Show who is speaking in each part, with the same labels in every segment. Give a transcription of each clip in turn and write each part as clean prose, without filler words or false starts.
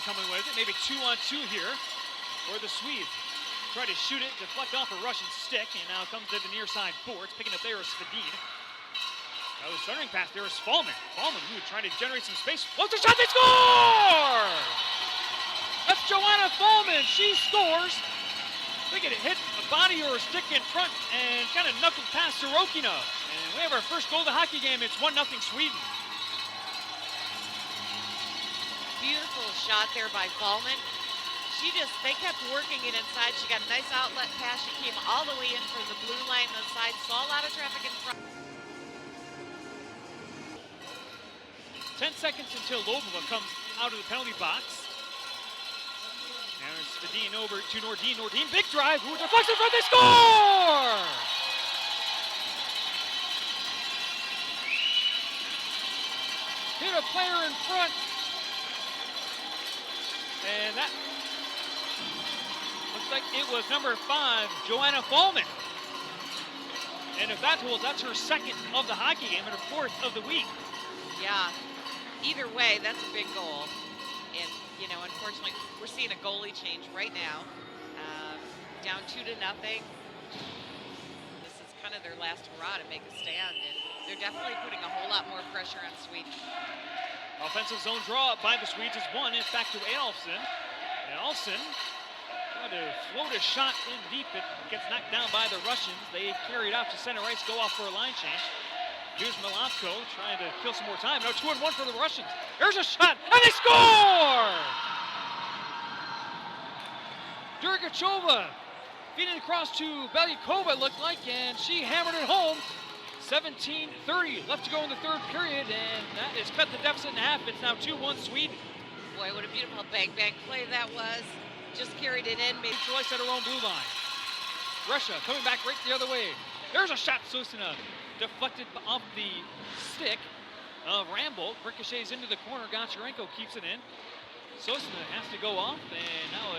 Speaker 1: coming with it. Maybe 2-on-2 here for the Swedes. Try to shoot it, deflect off a Russian stick, and now comes to the near side boards. Picking up there is Svedin. That was centering pass. There is Fallman. Fallman, who trying to generate some space. What's the shot? They score! That's Joanna Fallman. She scores. I think it hit a body or a stick in front and kind of knuckled past Sorokina. And we have our first goal of the hockey game. It's 1-0 Sweden.
Speaker 2: Beautiful shot there by Fallman. They kept working it inside. She got a nice outlet pass. She came all the way in from the blue line on the side. Saw a lot of traffic in front.
Speaker 1: 10 seconds until Lobova comes out of the penalty box. Now it's Svedin over to Nordin. Nordin, big drive. Ooh, deflection in front. They score! Hit a player in front. And that looks like it was number 5, Joanna Fallman. And if that holds, that's her second of the hockey game and her 4th of the week.
Speaker 2: Yeah, either way, that's a big goal. And, you know, unfortunately, we're seeing a goalie change right now. Down 2-0. This is kind of their last hurrah to make a stand. And they're definitely putting a whole lot more pressure on Sweden.
Speaker 1: Offensive zone draw by the Swedes is 1. It's back to Adolfsson. Adolfsson trying to float a shot in deep. It gets knocked down by the Russians. They carry it out to center ice, go off for a line change. Here's Milanko trying to kill some more time. Now 2-1 for the Russians. There's a shot, and they score! Durgachova feeding across to Belyakova, it looked like, and she hammered it home. 17:30 left to go in the third period, and that has cut the deficit in half. It's now 2-1 Sweden.
Speaker 2: Boy, what a beautiful bang-bang play that was. Just carried it in.
Speaker 1: Made choice at her own blue line. Russia coming back right the other way. There's a shot, Susina. Deflected off the stick of Rambo. Ricochets into the corner. Goncharenko keeps it in. Susina has to go off, and now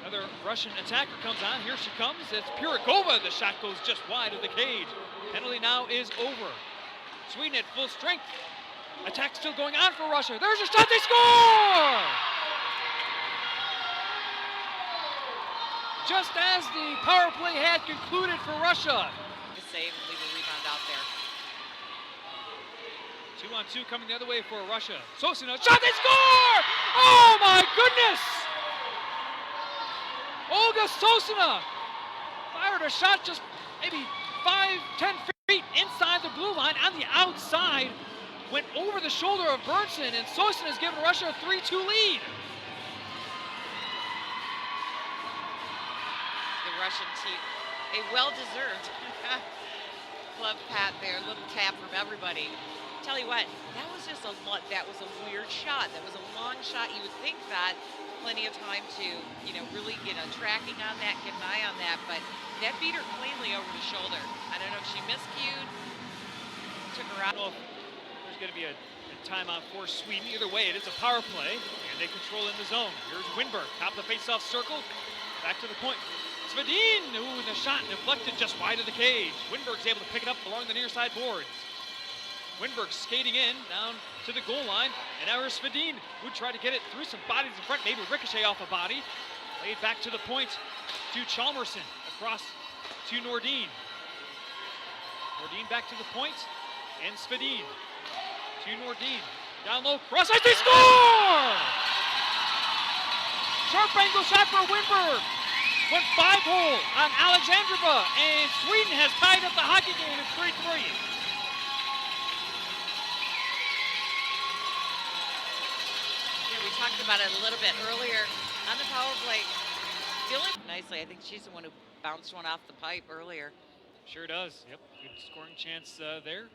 Speaker 1: another Russian attacker comes on. Here she comes. It's Pyrikova. The shot goes just wide of the cage. Penalty now is over. Sweden at full strength. Attack still going on for Russia. There's a shot. They score! Just as the power play had concluded for Russia.
Speaker 2: Save and leave a rebound out there.
Speaker 1: 2-on-2 coming the other way for Russia. Sosina, shot, they score! Oh my goodness! Olga Sosina fired a shot just maybe 5-10 feet inside the blue line on the outside. Went over the shoulder of Bernson, and Sosina has given Russia a 3-2 lead.
Speaker 2: The Russian team, a well-deserved glove pat there, little tap from everybody. Tell you what, that was a weird shot. That was a long shot. You would think that plenty of time to, you know, really get a tracking on that, get an eye on that, but that beat her cleanly over the shoulder. I don't know if she miscued, took her out.
Speaker 1: I don't know if there's going to be a timeout for Sweden. Either way, it is a power play, and they control in the zone. Here's Winberg, top of the face-off circle, back to the point. Svedin, ooh, the shot deflected just wide of the cage. Winberg's able to pick it up along the near side boards. Winberg skating in, down to the goal line, and now here's Svedin, who tried to get it through some bodies in front, maybe ricochet off a body. Laid back to the point to Chalmerson, across to Nordin. Nordin back to the point, and Svedin to Nordin. Down low, cross ice, they score! Sharp angle shot for Winberg. Went 5-hole on Alexandrova, and Sweden has tied up the hockey game at 3-3.
Speaker 2: Yeah, we talked about it a little bit earlier on the power play. Feeling nicely. I think she's the one who bounced one off the pipe earlier.
Speaker 1: Sure does. Yep, good scoring chance there.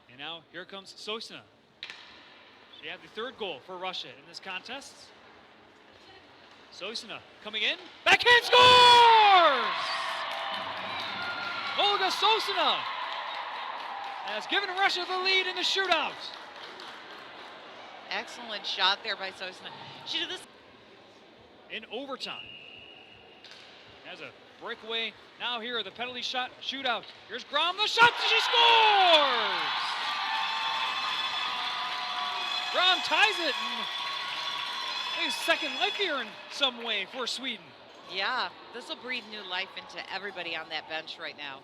Speaker 1: And now here comes Sosina. She had the 3rd goal for Russia in this contest. Sosina coming in, backhand scores! Olga Sosina has given Russia the lead in the shootout.
Speaker 2: Excellent shot there by Sosina. She did this
Speaker 1: in overtime. Has a breakaway. Now here, the penalty shot shootout. Here's Grom, the shot, she scores! Rom ties it. And maybe second life here in some way for Sweden.
Speaker 2: Yeah, this will breathe new life into everybody on that bench right now.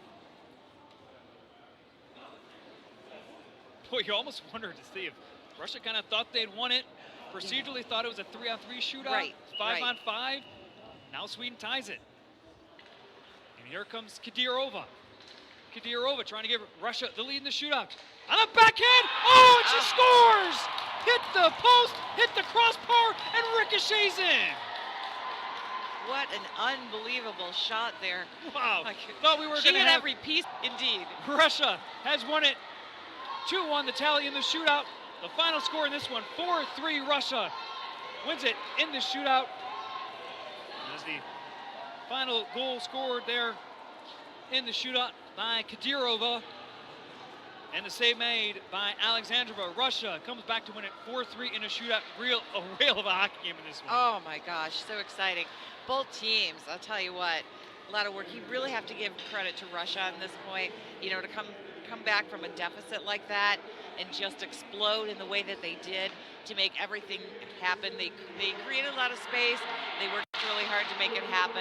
Speaker 1: Boy, you almost wondered to see if Russia kind of thought they'd won it. Procedurally thought it was a 3-on-3 shootout.
Speaker 2: Right,
Speaker 1: 5-on-5. Now Sweden ties it. And here comes Kadyrova. Kadyrova trying to give Russia the lead in the shootout. On the backhand. Oh, and she scores! Hit the post, hit the crossbar, and ricochets in.
Speaker 2: What an unbelievable shot there.
Speaker 1: Wow. Thought we were going
Speaker 2: She
Speaker 1: to
Speaker 2: hit
Speaker 1: have
Speaker 2: every piece, indeed.
Speaker 1: Russia has won it. 2-1 the tally in the shootout. The final score in this one, 4-3 Russia wins it in the shootout. As the final goal scored there in the shootout by Kadyrova. And the save made by Alexandrova. Russia comes back to win it 4-3 in a shootout. A real of a hockey game in this one.
Speaker 2: Oh my gosh, so exciting. Both teams, I'll tell you what, a lot of work. You really have to give credit to Russia on this point, you know, to come back from a deficit like that and just explode in the way that they did to make everything happen. They created a lot of space. They worked really hard to make it happen.